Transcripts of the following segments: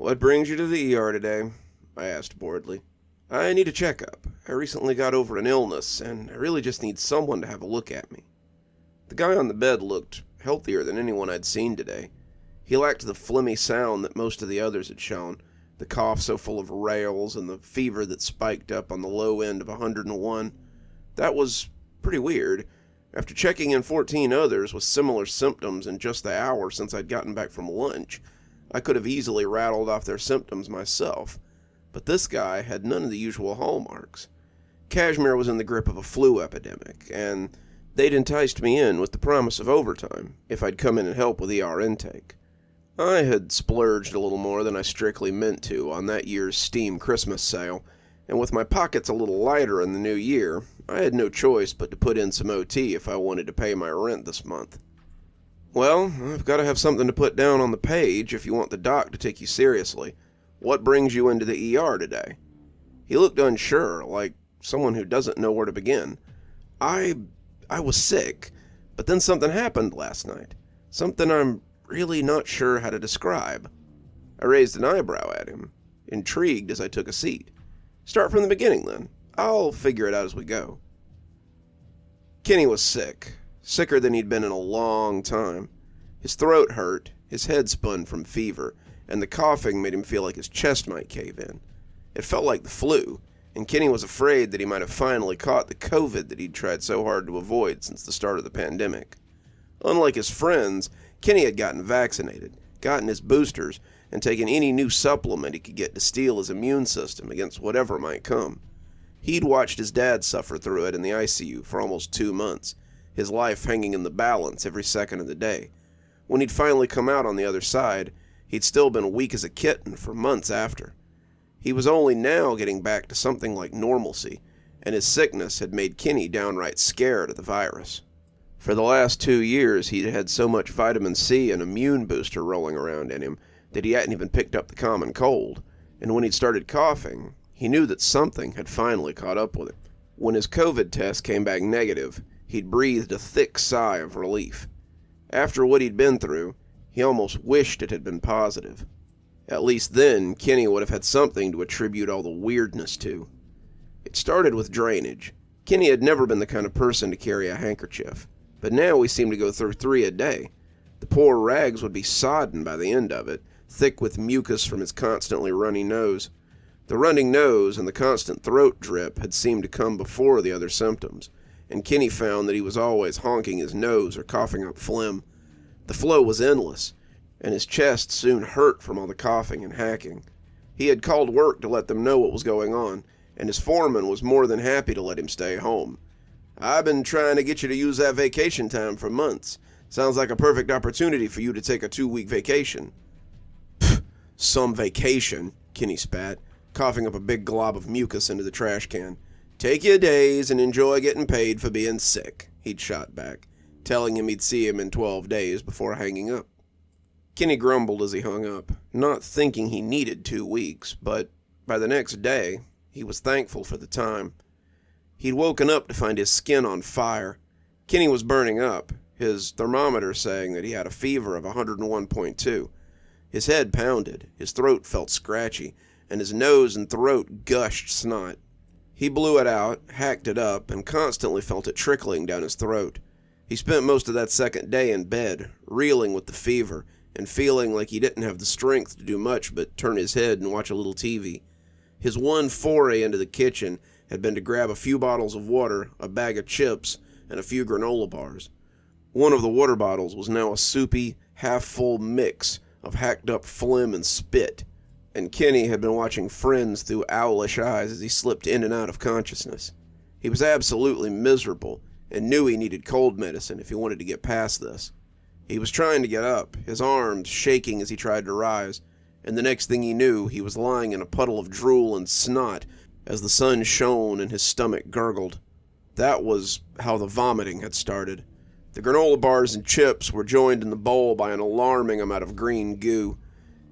"What brings you to the ER today?" I asked boredly. "I need a checkup. I recently got over an illness, and I really just need someone to have a look at me." The guy on the bed looked healthier than anyone I'd seen today. He lacked the phlegmy sound that most of the others had shown, the cough so full of rails, and the fever that spiked up on the low end of 101. That was pretty weird. After checking in 14 others with similar symptoms in just the hour since I'd gotten back from lunch, I could have easily rattled off their symptoms myself. But this guy had none of the usual hallmarks. Cashmere was in the grip of a flu epidemic, and they'd enticed me in with the promise of overtime if I'd come in and help with ER intake. I had splurged a little more than I strictly meant to on that year's Steam Christmas sale, and with my pockets a little lighter in the new year, I had no choice but to put in some OT if I wanted to pay my rent this month. "Well, I've got to have something to put down on the page if you want the doc to take you seriously. What brings you into the ER today?" He looked unsure, like someone who doesn't know where to begin. I was sick, but then something happened last night. Something I'm really not sure how to describe. I raised an eyebrow at him, intrigued as I took a seat. "Start from the beginning, then. I'll figure it out as we go." Kenny was sick. Sicker than he'd been in a long time. His throat hurt, his head spun from fever, and the coughing made him feel like his chest might cave in. It felt like the flu, and Kenny was afraid that he might have finally caught the COVID that he'd tried so hard to avoid since the start of the pandemic. Unlike his friends, Kenny had gotten vaccinated, gotten his boosters, and taken any new supplement he could get to steel his immune system against whatever might come. He'd watched his dad suffer through it in the ICU for almost 2 months, his life hanging in the balance every second of the day. When he'd finally come out on the other side, he'd still been weak as a kitten for months after. He was only now getting back to something like normalcy, and his sickness had made Kenny downright scared of the virus. For the last 2 years, he'd had so much vitamin C and immune booster rolling around in him that he hadn't even picked up the common cold, and when he'd started coughing, he knew that something had finally caught up with him. When his COVID test came back negative, he'd breathed a thick sigh of relief. After what he'd been through, he almost wished it had been positive. At least then, Kenny would have had something to attribute all the weirdness to. It started with drainage. Kenny had never been the kind of person to carry a handkerchief, but now we seemed to go through 3 a day. The poor rags would be sodden by the end of it, thick with mucus from his constantly runny nose. The running nose and the constant throat drip had seemed to come before the other symptoms, and Kenny found that he was always honking his nose or coughing up phlegm. The flow was endless, and his chest soon hurt from all the coughing and hacking. He had called work to let them know what was going on, and his foreman was more than happy to let him stay home. "I've been trying to get you to use that vacation time for months. Sounds like a perfect opportunity for you to take a 2-week vacation." "Pfft, some vacation," Kenny spat, coughing up a big glob of mucus into the trash can. "Take your days and enjoy getting paid for being sick," he'd shot back, telling him he'd see him in 12 days before hanging up. Kenny grumbled as he hung up, not thinking he needed 2 weeks, but by the next day, he was thankful for the time. He'd woken up to find his skin on fire. Kenny was burning up, his thermometer saying that he had a fever of 101.2. His head pounded, his throat felt scratchy, and his nose and throat gushed snot. He blew it out, hacked it up, and constantly felt it trickling down his throat. He spent most of that second day in bed, reeling with the fever, and feeling like he didn't have the strength to do much but turn his head and watch a little TV. His one foray into the kitchen had been to grab a few bottles of water, a bag of chips, and a few granola bars. One of the water bottles was now a soupy, half-full mix of hacked-up phlegm and spit, and Kenny had been watching Friends through owlish eyes as he slipped in and out of consciousness. He was absolutely miserable, and knew he needed cold medicine if he wanted to get past this. He was trying to get up, his arms shaking as he tried to rise, and the next thing he knew, he was lying in a puddle of drool and snot as the sun shone and his stomach gurgled. That was how the vomiting had started. The granola bars and chips were joined in the bowl by an alarming amount of green goo.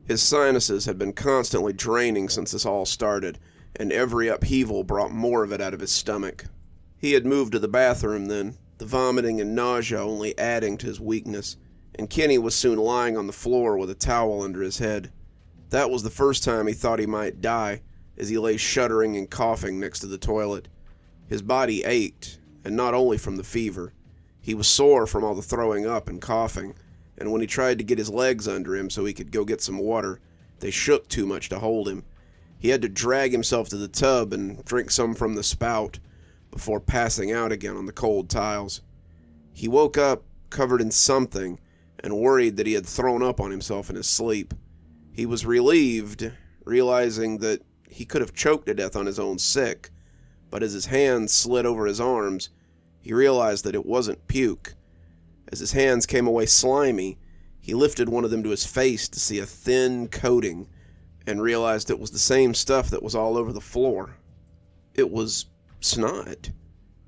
His sinuses had been constantly draining since this all started, and every upheaval brought more of it out of his stomach. He had moved to the bathroom then, the vomiting and nausea only adding to his weakness, and Kenny was soon lying on the floor with a towel under his head. That was the first time he thought he might die, as he lay shuddering and coughing next to the toilet. His body ached, and not only from the fever. He was sore from all the throwing up and coughing, and when he tried to get his legs under him so he could go get some water, they shook too much to hold him. He had to drag himself to the tub and drink some from the spout before passing out again on the cold tiles. He woke up covered in something and worried that he had thrown up on himself in his sleep. He was relieved, realizing that he could have choked to death on his own sick, but as his hands slid over his arms, he realized that it wasn't puke. As his hands came away slimy, he lifted one of them to his face to see a thin coating and realized it was the same stuff that was all over the floor. It was snot.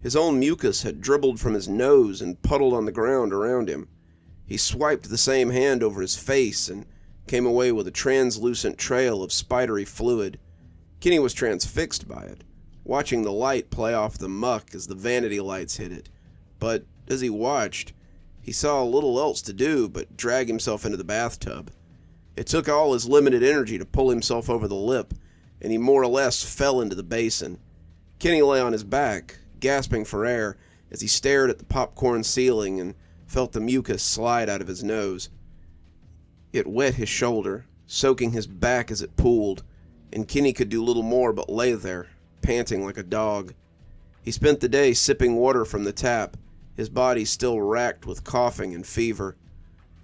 His own mucus had dribbled from his nose and puddled on the ground around him. He swiped the same hand over his face and came away with a translucent trail of spidery fluid. Kenny was transfixed by it, watching the light play off the muck as the vanity lights hit it. But as he watched, he saw little else to do but drag himself into the bathtub. It took all his limited energy to pull himself over the lip, and he more or less fell into the basin. Kenny lay on his back, gasping for air, as he stared at the popcorn ceiling and felt the mucus slide out of his nose. It wet his shoulder, soaking his back as it pooled, and Kenny could do little more but lay there, panting like a dog. He spent the day sipping water from the tap, his body still racked with coughing and fever.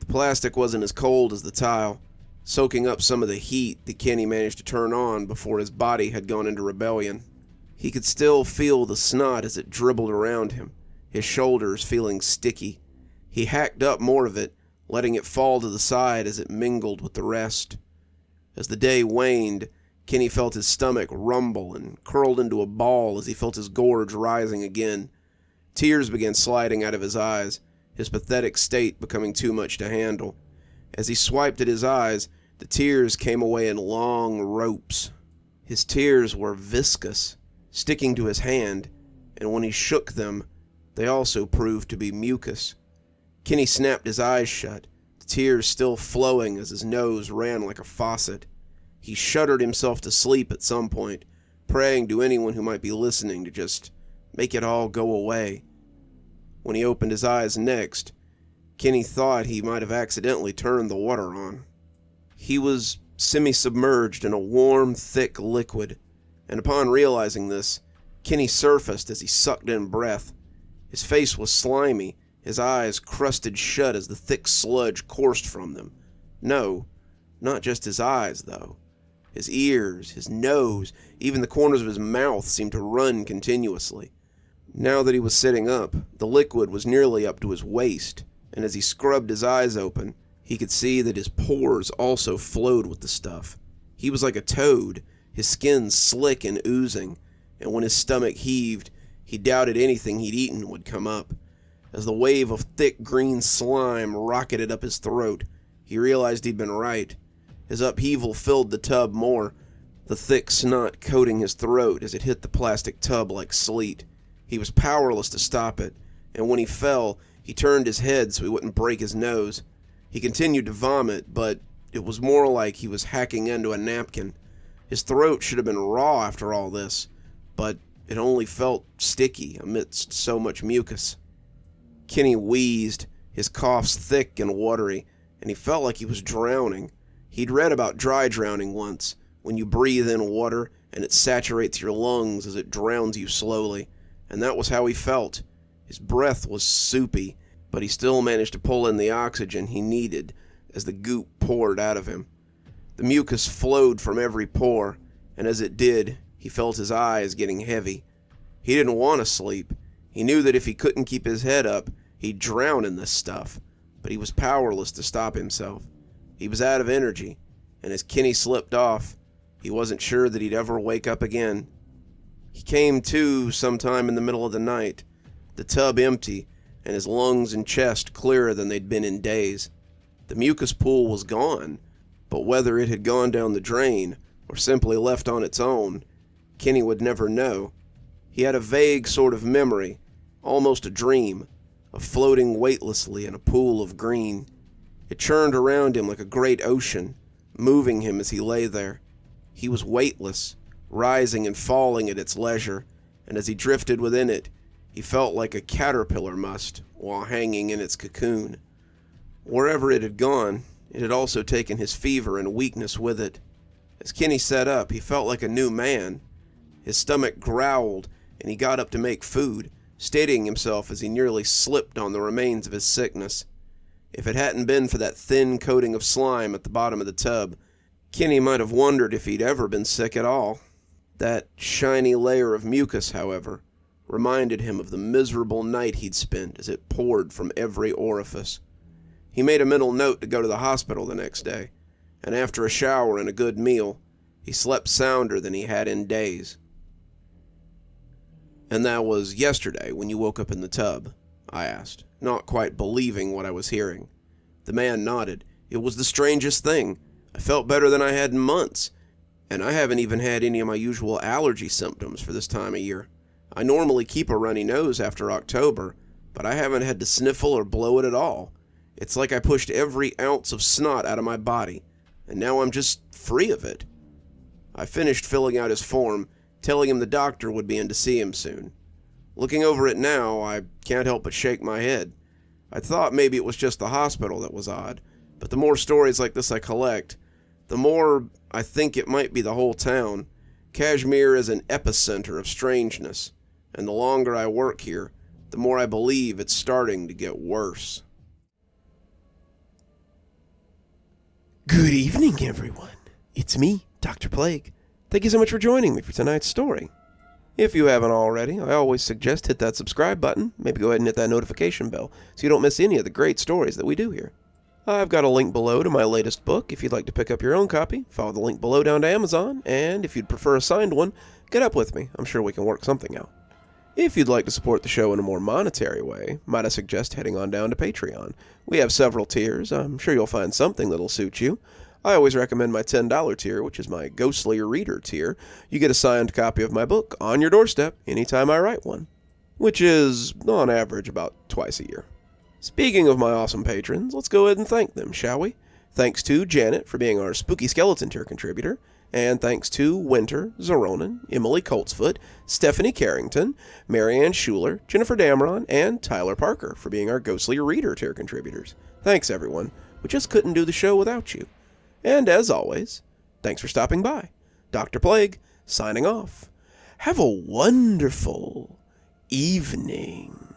The plastic wasn't as cold as the tile, soaking up some of the heat that Kenny managed to turn on before his body had gone into rebellion. He could still feel the snot as it dribbled around him, his shoulders feeling sticky. He hacked up more of it, letting it fall to the side as it mingled with the rest. As the day waned, Kenny felt his stomach rumble and curled into a ball as he felt his gorge rising again. Tears began sliding out of his eyes, his pathetic state becoming too much to handle. As he swiped at his eyes, the tears came away in long ropes. His tears were viscous, sticking to his hand, and when he shook them, they also proved to be mucus. Kenny snapped his eyes shut, the tears still flowing as his nose ran like a faucet. He shuddered himself to sleep at some point, praying to anyone who might be listening to just make it all go away. When he opened his eyes next, Kenny thought he might have accidentally turned the water on. He was semi-submerged in a warm, thick liquid, and upon realizing this, Kenny surfaced as he sucked in breath. His face was slimy, his eyes crusted shut as the thick sludge coursed from them. No, not just his eyes, though. His ears, his nose, even the corners of his mouth seemed to run continuously. Now that he was sitting up, the liquid was nearly up to his waist, and as he scrubbed his eyes open, he could see that his pores also flowed with the stuff. He was like a toad, his skin slick and oozing, and when his stomach heaved, he doubted anything he'd eaten would come up. As the wave of thick green slime rocketed up his throat, he realized he'd been right. His upheaval filled the tub more, the thick snot coating his throat as it hit the plastic tub like sleet. He was powerless to stop it, and when he fell, he turned his head so he wouldn't break his nose. He continued to vomit, but it was more like he was hacking into a napkin. His throat should have been raw after all this, but it only felt sticky amidst so much mucus. Kenny wheezed, his coughs thick and watery, and he felt like he was drowning. He'd read about dry drowning once, when you breathe in water and it saturates your lungs as it drowns you slowly, and that was how he felt. His breath was soupy, but he still managed to pull in the oxygen he needed as the goop poured out of him. The mucus flowed from every pore, and as it did, he felt his eyes getting heavy. He didn't want to sleep. He knew that if he couldn't keep his head up, he'd drown in this stuff, but he was powerless to stop himself. He was out of energy, and as Kenny slipped off, he wasn't sure that he'd ever wake up again. He came to sometime in the middle of the night, the tub empty, and his lungs and chest clearer than they'd been in days. The mucus pool was gone, but whether it had gone down the drain or simply left on its own, Kenny would never know. He had a vague sort of memory, almost a dream, of floating weightlessly in a pool of green. It churned around him like a great ocean, moving him as he lay there. He was weightless, rising and falling at its leisure, and as he drifted within it, he felt like a caterpillar must while hanging in its cocoon. Wherever it had gone, it had also taken his fever and weakness with it. As Kenny sat up, he felt like a new man. His stomach growled, and he got up to make food, steadying himself as he nearly slipped on the remains of his sickness. If it hadn't been for that thin coating of slime at the bottom of the tub, Kenny might have wondered if he'd ever been sick at all. That shiny layer of mucus, however, reminded him of the miserable night he'd spent as it poured from every orifice. He made a mental note to go to the hospital the next day, and after a shower and a good meal, he slept sounder than he had in days. "And that was yesterday when you woke up in the tub?" I asked, not quite believing what I was hearing. The man nodded. "It was the strangest thing. I felt better than I had in months, and I haven't even had any of my usual allergy symptoms for this time of year. I normally keep a runny nose after October, but I haven't had to sniffle or blow it at all. It's like I pushed every ounce of snot out of my body, and now I'm just free of it." I finished filling out his form, telling him the doctor would be in to see him soon. Looking over it now, I can't help but shake my head. I thought maybe it was just the hospital that was odd, but the more stories like this I collect, the more I think it might be the whole town. Cashmere is an epicenter of strangeness, and the longer I work here, the more I believe it's starting to get worse. Good evening, everyone. It's me, Dr. Plague. Thank you so much for joining me for tonight's story. If you haven't already, I always suggest hit that subscribe button, maybe go ahead and hit that notification bell so you don't miss any of the great stories that we do here. I've got a link below to my latest book if you'd like to pick up your own copy. Follow the link below down to Amazon, and if you'd prefer a signed one, get up with me. I'm sure we can work something out. If you'd like to support the show in a more monetary way, might I suggest heading on down to Patreon. We have several tiers. I'm sure you'll find something that'll suit you. I always recommend my $10 tier, which is my Ghostly Reader tier. You get a signed copy of my book on your doorstep anytime I write one, which is, on average, about twice a year. Speaking of my awesome patrons, let's go ahead and thank them, shall we? Thanks to Janet for being our Spooky Skeleton tier contributor, and thanks to Winter, Xaronan, Emily Coltsfoot, Stephanie Carrington, Marianne Schuler, Jennifer Damron, and Tyler Parker for being our Ghostly Reader tier contributors. Thanks, everyone. We just couldn't do the show without you. And as always, thanks for stopping by. Dr. Plague, signing off. Have a wonderful evening.